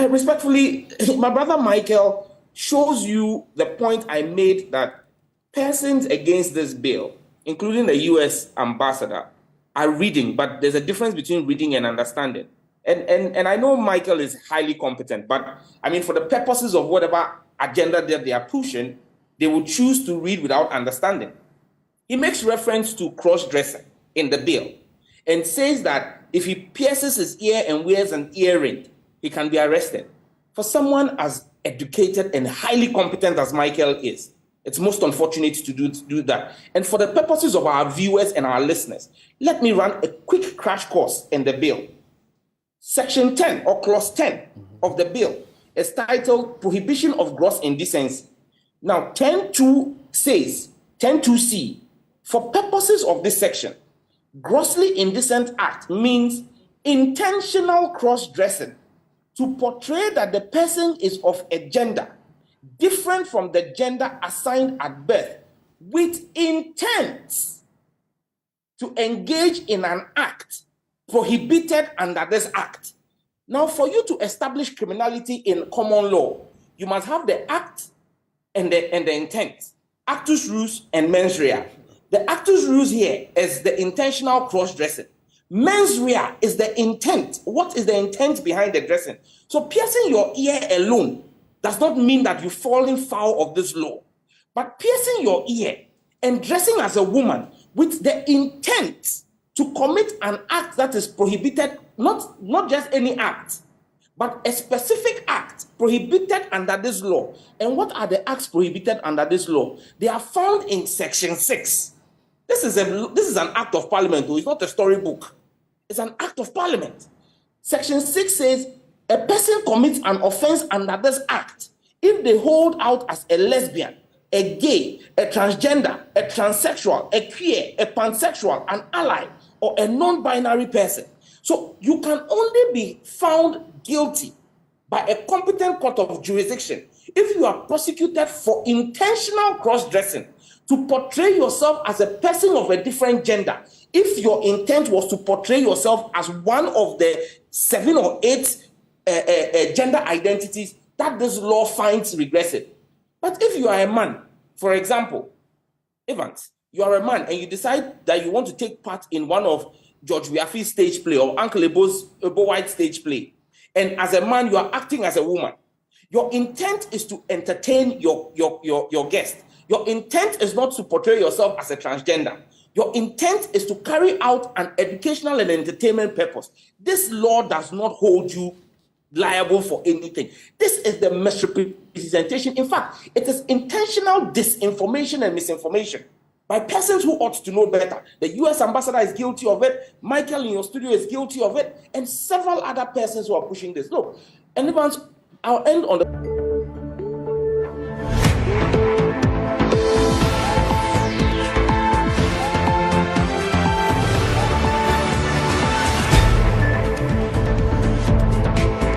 Respectfully, my brother Michael shows you the point I made that persons against this bill, including the US ambassador, are reading, but there's a difference between reading and understanding. And I know Michael is highly competent, but I mean, for the purposes of whatever agenda that they are pushing, they would choose to read without understanding. He makes reference to cross-dressing in the bill and says that if he pierces his ear and wears an earring, he can be arrested. For someone as educated and highly competent as Michael is, it's most unfortunate to do that. And for the purposes of our viewers and our listeners, let me run a quick crash course in the bill. Section 10 or clause 10 of the bill is titled Prohibition of Gross Indecency. Now, 10.2 says, 10.2c, for purposes of this section, grossly indecent act means intentional cross-dressing to portray that the person is of a gender different from the gender assigned at birth with intent to engage in an act prohibited under this act. Now, for you to establish criminality in common law, you must have the act and the intent. Actus reus and mens rea. The actus reus here is the intentional cross-dressing. Mens rea is the intent. What is the intent behind the dressing? So piercing your ear alone does not mean that you're falling foul of this law. But piercing your ear and dressing as a woman with the intent to commit an act that is prohibited, not just any act, but a specific act prohibited under this law. And what are the acts prohibited under this law? They are found in Section 6. This is an act of parliament, though. It's not a storybook. It's an act of parliament. Section 6 says a person commits an offense under this act if they hold out as a lesbian, a gay, a transgender, a transsexual, a queer, a pansexual, an ally, or a non-binary person. So you can only be found guilty by a competent court of jurisdiction if you are prosecuted for intentional cross-dressing to portray yourself as a person of a different gender. If your intent was to portray yourself as one of the 7 or 8 gender identities that this law finds regressive. But if you are a man, for example, Evans, you are a man and you decide that you want to take part in one of George Weah's stage play or Uncle Ebo White's stage play, and as a man you are acting as a woman, your intent is to entertain your guest. Your intent is not to portray yourself as a transgender. Your intent is to carry out an educational and entertainment purpose. This law does not hold you liable for anything. This is the misrepresentation. In fact, it is intentional disinformation and misinformation by persons who ought to know better. The US ambassador is guilty of it. Michael in your studio is guilty of it. And several other persons who are pushing this. Look, and I'll end on the...